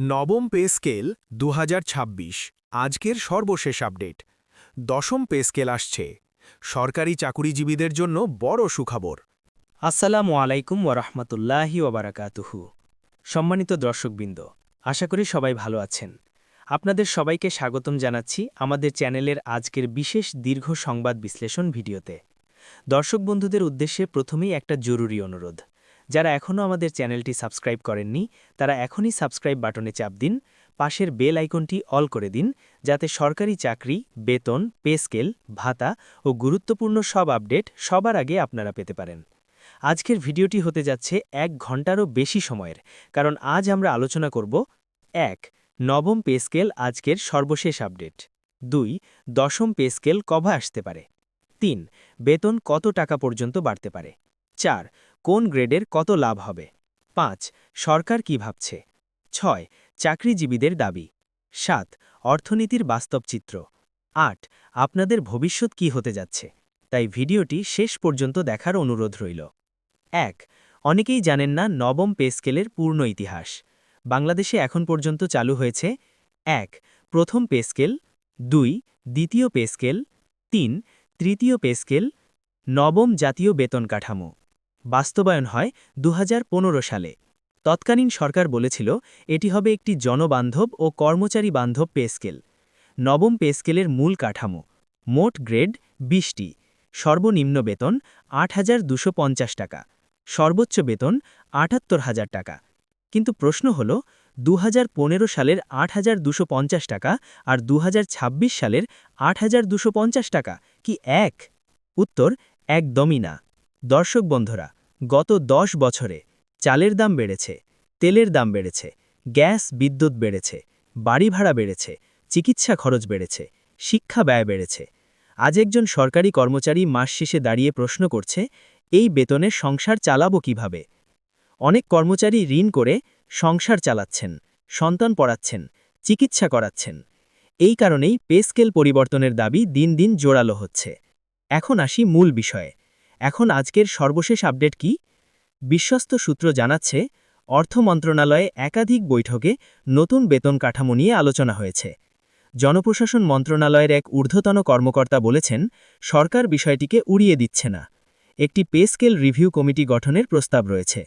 নবম pay scale ২০২৬ আজকের সর্বশেষ আপডেট। দশম পে স্কেল আসছে। সরকারি চাকুরিজীবীদের জন্য বড় সুখবর। আসসালামু আলাইকুম ওরহমতুল্লাহি ওবারাকাতুহু। সম্মানিত দর্শকবৃন্দ, আশা করি সবাই ভালো আছেন। আপনাদের সবাইকে স্বাগতম জানাচ্ছি আমাদের চ্যানেলের আজকের বিশেষ দীর্ঘ সংবাদ বিশ্লেষণ ভিডিওতে। দর্শক বন্ধুদের উদ্দেশ্যে প্রথমেই একটা জরুরি অনুরোধ। যারা এখনও আমাদের চ্যানেলটি সাবস্ক্রাইব করেননি তারা এখনই সাবস্ক্রাইব বাটনে চাপ দিন, পাশের বেল আইকনটি অল করে দিন, যাতে সরকারি চাকরি, বেতন, পে স্কেল, ভাতা ও গুরুত্বপূর্ণ সব আপডেট সবার আগে আপনারা পেতে পারেন। আজকের ভিডিওটি হতে যাচ্ছে ১ ঘন্টারও বেশি সময়ের, কারণ আজ আমরা আলোচনা করব ১. নবম পে স্কেল আজকের সর্বশেষ আপডেট। ২. দশম পে স্কেল কবে আসতে পারে। ৩. বেতন কত টাকা পর্যন্ত বাড়তে পারে। ৪. কোন গ্রেডের কত লাভ হবে। ৫. সরকার কি ভাবছে। ৬. চাকরিজীবীদের দাবি। ৭. অর্থনীতির বাস্তব চিত্র। ৮. আপনাদের ভবিষ্যৎ কি হতে যাচ্ছে, তাই ভিডিওটি শেষ পর্যন্ত দেখার অনুরোধ রইল। ১. অনেকেই জানেন না নবম পে স্কেলের পূর্ণ ইতিহাস। বাংলাদেশে এখন পর্যন্ত চালু হয়েছে ১. প্রথম পে স্কেল, ২. দ্বিতীয় পে স্কেল, ৩. তৃতীয় পে স্কেল, নবম জাতীয় বেতন কাঠামো। বাস্তবায়ন হয় ২০১৫ সালে। তৎকালীন সরকার বলেছিল এটি হবে একটি জনবান্ধব ও কর্মচারী বান্ধব পে স্কেল। নবম পে স্কেলের মূল কাঠামো: মোট গ্রেড ২০টি, সর্বনিম্ন বেতন ৮,২৫০ টাকা, সর্বোচ্চ বেতন ৭৮,০০০ টাকা। কিন্তু প্রশ্ন হল, ২০১৫ সালের ৮,২৫০ টাকা আর ২০২৬ সালের ৮,২৫০ টাকা কি এক? উত্তর: একদমই না। দর্শক বন্ধুরা, গত ১০ বছরে চালের দাম বেড়েছে, তেলের দাম বেড়েছে, গ্যাস বিদ্যুৎ বেড়েছে, বাড়ি ভাড়া বেড়েছে, চিকিৎসা খরচ বেড়েছে, শিক্ষা ব্যয় বেড়েছে। আজ একজন সরকারি কর্মচারী মাস শেষে দাঁড়িয়ে প্রশ্ন করছে, এই বেতনে সংসার চালাবো কিভাবে? অনেক কর্মচারী ঋণ করে সংসার চালাচ্ছেন, সন্তান পড়াচ্ছেন, চিকিৎসা করাচ্ছেন। এই কারণেই পে স্কেল পরিবর্তনের দাবি দিন দিন জোরালো হচ্ছে। এখন আসি মূল বিষয়ে। এখন আজকের সর্বশেষ আপডেট কি? বিশ্বস্ত সূত্র জানাচ্ছে, অর্থ মন্ত্রণালয়ে একাধিক বৈঠকে নতুন বেতন কাঠামো নিয়ে আলোচনা হয়েছে। জনপ্রশাসন মন্ত্রণালয়ের এক ঊর্ধ্বতন কর্মকর্তা বলেছেন, সরকার বিষয়টিকে উড়িয়ে দিচ্ছে না। একটি পে স্কেল রিভিউ কমিটি গঠনের প্রস্তাব রয়েছে।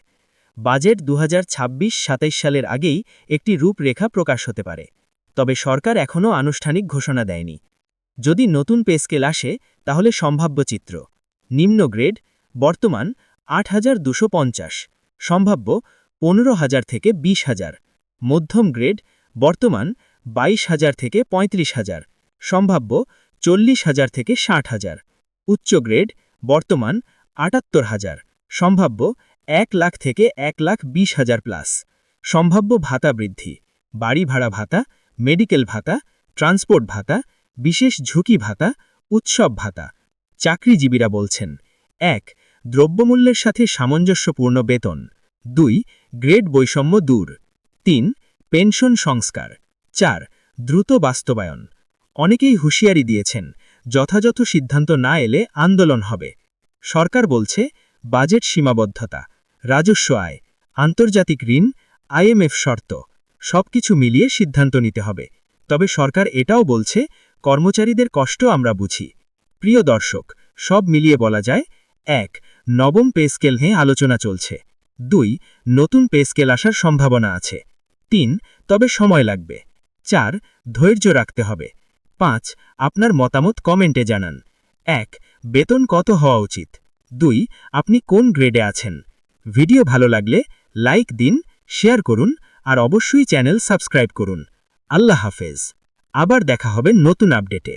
বাজেট ২০২৬-২৭ সালের আগেই একটি রূপরেখা প্রকাশ হতে পারে। তবে সরকার এখনও আনুষ্ঠানিক ঘোষণা দেয়নি। যদি নতুন পে স্কেল আসে, তাহলে সম্ভাব্য চিত্র: নিম্ন গ্রেড বর্তমান ৮,২৫০, সম্ভাব্য ১৫,০০০ থেকে ২০,০০০। মধ্যম গ্রেড বর্তমান ২২,০০০ থেকে ৩৫,০০০, সম্ভাব্য ৪০,০০০ থেকে ৬০,০০০। উচ্চ গ্রেড বর্তমান ৭৮,০০০, সম্ভাব্য ১,০০,০০০ থেকে ১,২০,০০০ প্লাস। সম্ভাব্য ভাতা বৃদ্ধি: বাড়ি ভাড়া ভাতা, মেডিকেল ভাতা, ট্রান্সপোর্ট ভাতা, বিশেষ ঝুঁকি ভাতা, উৎসব ভাতা। চাকরিজীবীরা বলছেন: ১. দ্রব্যমূল্যের সাথে সামঞ্জস্যপূর্ণ বেতন। ২. গ্রেড বৈষম্য দূর। ৩. পেনশন সংস্কার। ৪. দ্রুত বাস্তবায়ন। অনেকেই হুঁশিয়ারি দিয়েছেন, যথাযথ সিদ্ধান্ত না এলে আন্দোলন হবে। সরকার বলছে, বাজেট সীমাবদ্ধতা, রাজস্ব আয়, আন্তর্জাতিক ঋণ, IMF শর্ত, সবকিছু মিলিয়ে সিদ্ধান্ত নিতে হবে। তবে সরকার এটাও বলছে, কর্মচারীদের কষ্ট আমরা বুঝি। প্রিয় দর্শক, সব মিলিয়ে বলা যায়: ১. নবম পে স্কেল নিয়ে আলোচনা চলছে। ২. নতুন পে স্কেল আসার সম্ভাবনা আছে। ৩. তবে সময় লাগবে। ৪. ধৈর্য রাখতে হবে। ৫. আপনার মতামত কমেন্টে জানান। ১. বেতন কত হওয়া উচিত? ২. আপনি কোন গ্রেডে আছেন? ভিডিও ভালো লাগলে লাইক দিন, শেয়ার করুন, আর অবশ্যই চ্যানেল সাবস্ক্রাইব করুন। আল্লাহ হাফেজ। আবার দেখা হবে নতুন আপডেটে।